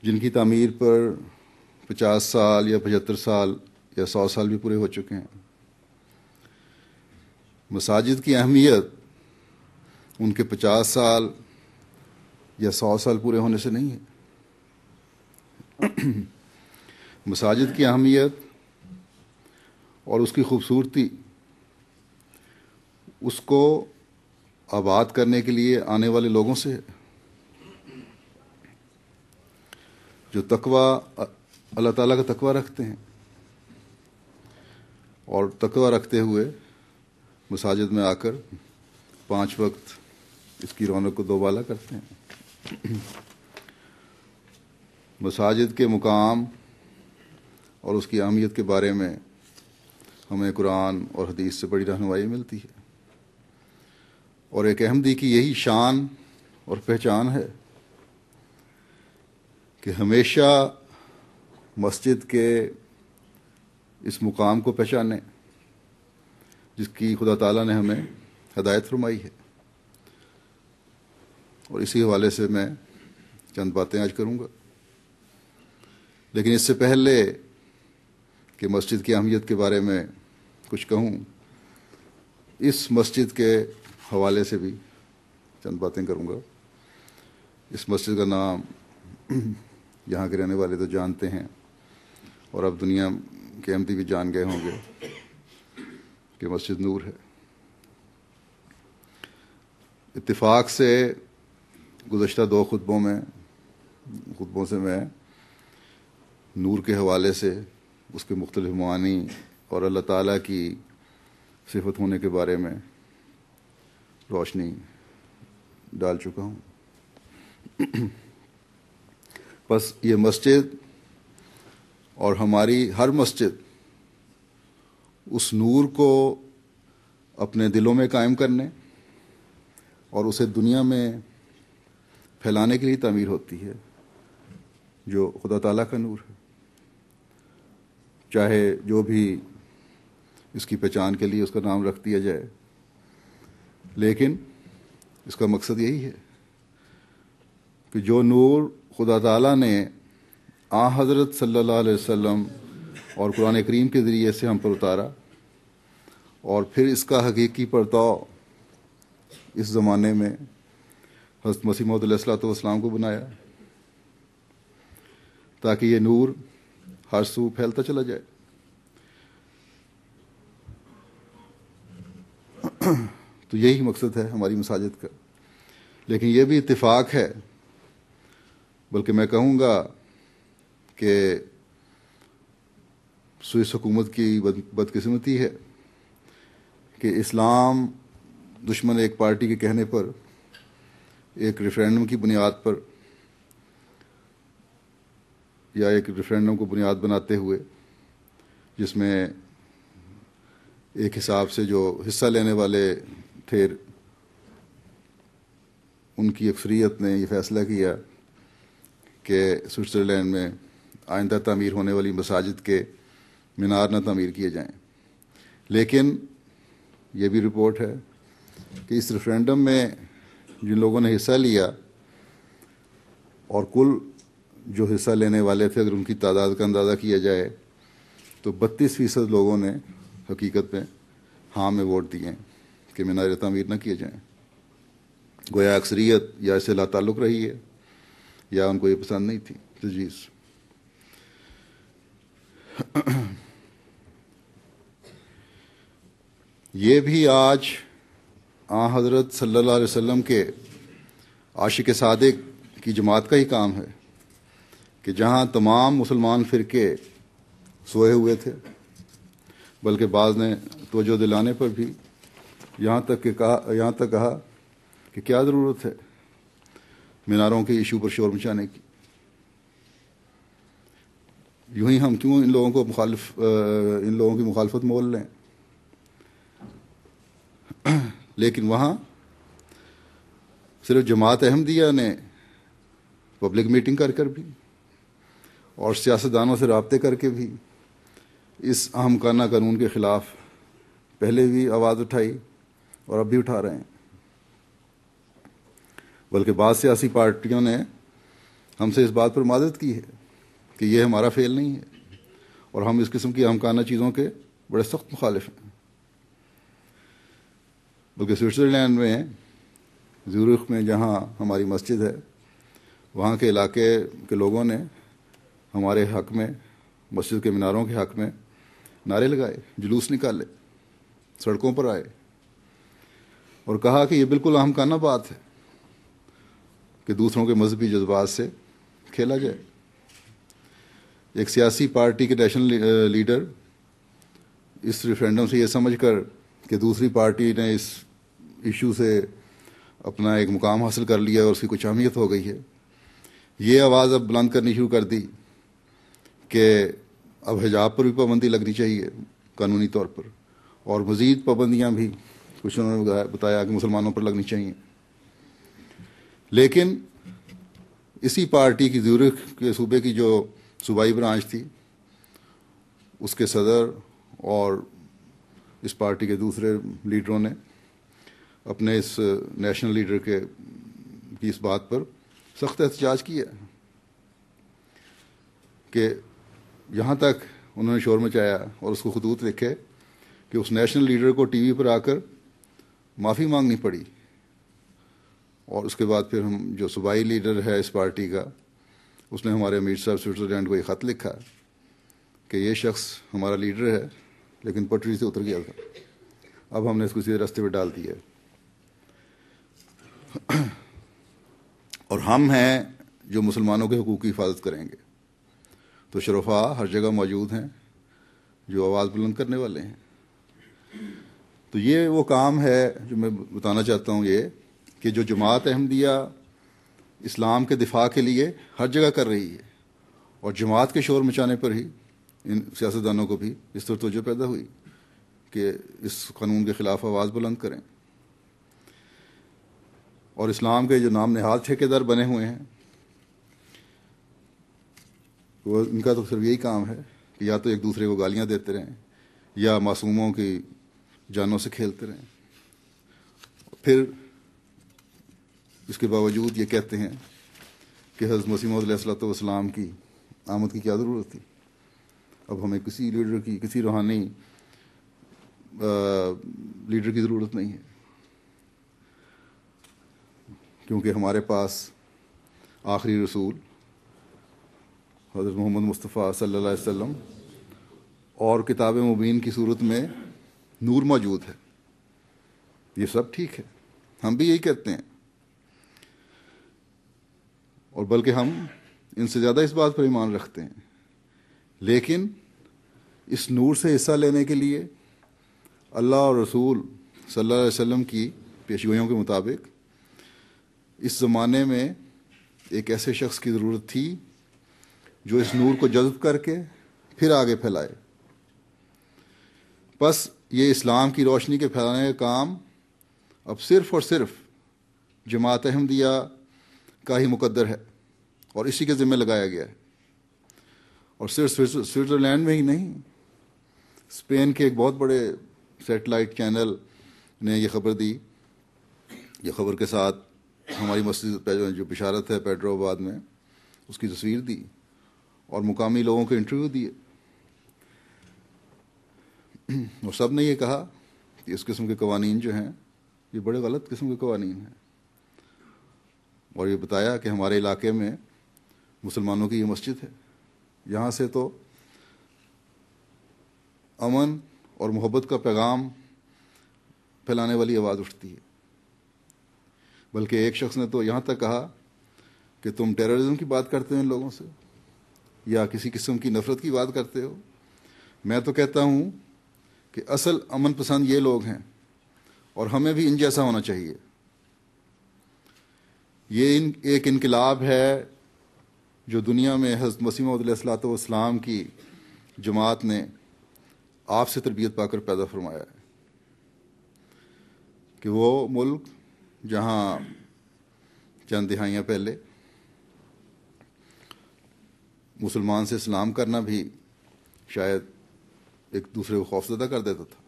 جن کی تعمیر پر 50 سال یا 75 سال یا 100 سال بھی پورے ہو چکے ہیں۔ مساجد کی اہمیت ان کے 50 سال یا 100 سال پورے ہونے سے نہیں ہے۔ مساجد کی اہمیت اور اس کی خوبصورتی اس کو آباد کرنے کے لیے آنے والے لوگوں سے ہے، جو تقوی اللہ تعالیٰ کا تقوی رکھتے ہیں اور تقوی رکھتے ہوئے مساجد میں آ کر 5 وقت اس کی رونق کو دوبالا کرتے ہیں۔ مساجد کے مقام اور اس کی اہمیت کے بارے میں ہمیں قرآن اور حدیث سے بڑی رہنمائی ملتی ہے، اور ایک احمدی کی یہی شان اور پہچان ہے کہ ہمیشہ مسجد کے اس مقام کو پہچانے جس کی خدا تعالیٰ نے ہمیں ہدایت فرمائی ہے۔ اور اسی حوالے سے میں چند باتیں آج کروں گا، لیکن اس سے پہلے کہ مسجد کی اہمیت کے بارے میں کچھ کہوں، اس مسجد کے حوالے سے بھی چند باتیں کروں گا۔ اس مسجد کا نام یہاں کے رہنے والے تو جانتے ہیں، اور اب دنیا کے احمدی بھی جان گئے ہوں گے کہ مسجد نور ہے۔ اتفاق سے گزشتہ 2 خطبوں سے میں نور کے حوالے سے اس کے مختلف معانی اور اللہ تعالیٰ کی صفت ہونے کے بارے میں روشنی ڈال چکا ہوں۔ بس یہ مسجد اور ہماری ہر مسجد اس نور کو اپنے دلوں میں قائم کرنے اور اسے دنیا میں پھیلانے کے لیے تعمیر ہوتی ہے، جو خدا تعالیٰ کا نور ہے۔ چاہے جو بھی اس کی پہچان کے لیے اس کا نام رکھ دیا جائے، لیکن اس کا مقصد یہی ہے کہ جو نور خدا تعالیٰ نے حضرت صلی اللہ علیہ وسلم اور قرآن کریم کے ذریعے سے ہم پر اتارا، اور پھر اس کا حقیقی پرتاؤ اس زمانے میں حضرت مسیح موعود علیہ الصلوۃ والسلام کو بنایا، تاکہ یہ نور ہر سو پھیلتا چلا جائے۔ تو یہی مقصد ہے ہماری مساجد کا۔ لیکن یہ بھی اتفاق ہے، بلکہ میں کہوں گا کہ سوئس حکومت کی بدقسمتی ہے کہ اسلام دشمن ایک پارٹی کے کہنے پر ایک ریفرینڈم کی بنیاد پر یا ایک ریفرینڈم کو بنیاد بناتے ہوئے، جس میں ایک حساب سے جو حصہ لینے والے تھے ان کی اکثریت نے یہ فیصلہ کیا کہ سوئٹزرلینڈ میں آئندہ تعمیر ہونے والی مساجد کے مینار نہ تعمیر کیے جائیں۔ لیکن یہ بھی رپورٹ ہے کہ اس ریفرینڈم میں جن لوگوں نے حصہ لیا، اور کل جو حصہ لینے والے تھے اگر ان کی تعداد کا اندازہ کیا جائے تو 32% لوگوں نے حقیقت میں ہاں میں ووٹ دیے کہ مینار تعمیر نہ کیے جائیں۔ گویا اکثریت یا اسے لا تعلق رہی ہے یا ان کو یہ پسند نہیں تھی تجویز۔ یہ بھی آج حضرت صلی اللہ علیہ وسلم کے عاشق صادق کی جماعت کا ہی کام ہے کہ جہاں تمام مسلمان فرقے سوئے ہوئے تھے، بلکہ بعض نے توجہ دلانے پر بھی یہاں تک کہا کہ کیا ضرورت ہے میناروں کے ایشو پر شور مچانے کی، یوں ہی ہم کیوں ان لوگوں کی مخالفت مول لیں۔ لیکن وہاں صرف جماعت احمدیہ نے پبلک میٹنگ کر بھی اور سیاستدانوں سے رابطے کر کے بھی اس احمقانہ قانون کے خلاف پہلے بھی آواز اٹھائی اور اب بھی اٹھا رہے ہیں، بلکہ بعض سیاسی پارٹیوں نے ہم سے اس بات پر معذرت کی ہے کہ یہ ہمارا فعل نہیں ہے اور ہم اس قسم کی احمقانہ چیزوں کے بڑے سخت مخالف ہیں. بلکہ سوئٹزرلینڈ میں زیورخ میں جہاں ہماری مسجد ہے وہاں کے علاقے کے لوگوں نے ہمارے حق میں مسجد کے میناروں کے حق میں نعرے لگائے, جلوس نکالے, سڑکوں پر آئے اور کہا کہ یہ بالکل احمقانہ بات ہے کہ دوسروں کے مذہبی جذبات سے کھیلا جائے. ایک سیاسی پارٹی کے نیشنل لیڈر اس ریفرینڈم سے یہ سمجھ کر کہ دوسری پارٹی نے اس ایشو سے اپنا ایک مقام حاصل کر لیا اور اس کی کچھ اہمیت ہو گئی ہے, یہ آواز اب بلند کرنی شروع کر دی کہ اب حجاب پر بھی پابندی لگنی چاہیے قانونی طور پر, اور مزید پابندیاں بھی کچھ انہوں نے بتایا کہ مسلمانوں پر لگنی چاہیے. لیکن اسی پارٹی کی زیورخ کے صوبے کی جو صوبائی برانچ تھی اس کے صدر اور اس پارٹی کے دوسرے لیڈروں نے اپنے اس نیشنل لیڈر کی اس بات پر سخت احتجاج کیا کہ یہاں تک انہوں نے شور مچایا اور اس کو خطوط لکھے کہ اس نیشنل لیڈر کو ٹی وی پر آ کر معافی مانگنی پڑی. اور اس کے بعد پھر ہم جو صوبائی لیڈر ہے اس پارٹی کا اس نے ہمارے امیر صاحب سوئٹزرلینڈ کو ایک خط لکھا کہ یہ شخص ہمارا لیڈر ہے لیکن پٹری سے اتر گیا تھا, اب ہم نے اس کو سیدھے راستے پہ ڈال دیا ہے. اور ہم ہیں جو مسلمانوں کے حقوق کی حفاظت کریں گے. تو شرفاء ہر جگہ موجود ہیں جو آواز بلند کرنے والے ہیں. تو یہ وہ کام ہے جو میں بتانا چاہتا ہوں, یہ کہ جو جماعت احمدیہ اسلام کے دفاع کے لیے ہر جگہ کر رہی ہے, اور جماعت کے شور مچانے پر ہی ان سیاستدانوں کو بھی اس طرح توجہ پیدا ہوئی کہ اس قانون کے خلاف آواز بلند کریں. اور اسلام کے جو نام نہاد ٹھیکیدار بنے ہوئے ہیں وہ ان کا تو صرف یہی کام ہے کہ یا تو ایک دوسرے کو گالیاں دیتے رہیں یا معصوموں کی جانوں سے کھیلتے رہیں. پھر اس کے باوجود یہ کہتے ہیں کہ حضرت مسیح موعود علیہ السلام کی آمد کی کیا ضرورت تھی, اب ہمیں کسی لیڈر کی, کسی روحانی لیڈر کی ضرورت نہیں ہے, کیونکہ ہمارے پاس آخری رسول حضرت محمد مصطفیٰ صلی اللہ علیہ وسلم اور کتاب مبین کی صورت میں نور موجود ہے. یہ سب ٹھیک ہے, ہم بھی یہی کہتے ہیں, اور بلکہ ہم ان سے زیادہ اس بات پر ایمان رکھتے ہیں. لیکن اس نور سے حصہ لینے کے لیے اللہ اور رسول صلی اللہ علیہ وسلم کی پیشگوئیوں کے مطابق اس زمانے میں ایک ایسے شخص کی ضرورت تھی جو اس نور کو جذب کر کے پھر آگے پھیلائے. بس یہ اسلام کی روشنی کے پھیلانے کا کام اب صرف اور صرف جماعت احمدیہ کا ہی مقدر ہے اور اسی کے ذمہ لگایا گیا ہے. اور صرف سوئٹزرلینڈ میں ہی نہیں, اسپین کے ایک بہت بڑے سیٹلائٹ چینل نے یہ خبر دی. یہ خبر کے ساتھ ہماری مسجد جو بشارت ہے پیٹرو آباد میں اس کی تصویر دی اور مقامی لوگوں کے انٹرویو دیے, اور سب نے یہ کہا کہ اس قسم کے قوانین جو ہیں یہ بڑے غلط قسم کے قوانین ہیں. اور یہ بتایا کہ ہمارے علاقے میں مسلمانوں کی یہ مسجد ہے, یہاں سے تو امن اور محبت کا پیغام پھیلانے والی آواز اٹھتی ہے. بلکہ ایک شخص نے تو یہاں تک کہا کہ تم ٹیررزم کی بات کرتے ہو ان لوگوں سے یا کسی قسم کی نفرت کی بات کرتے ہو. میں تو کہتا ہوں کہ اصل امن پسند یہ لوگ ہیں اور ہمیں بھی ان جیسا ہونا چاہیے. یہ ایک انقلاب ہے جو دنیا میں حضرت مسیح موعود علیہ السلام کی جماعت نے آپ سے تربیت پا کر پیدا فرمایا ہے کہ وہ ملک جہاں چند دہائیاں پہلے مسلمان سے اسلام کرنا بھی شاید ایک دوسرے کو خوفزدہ کر دیتا تھا,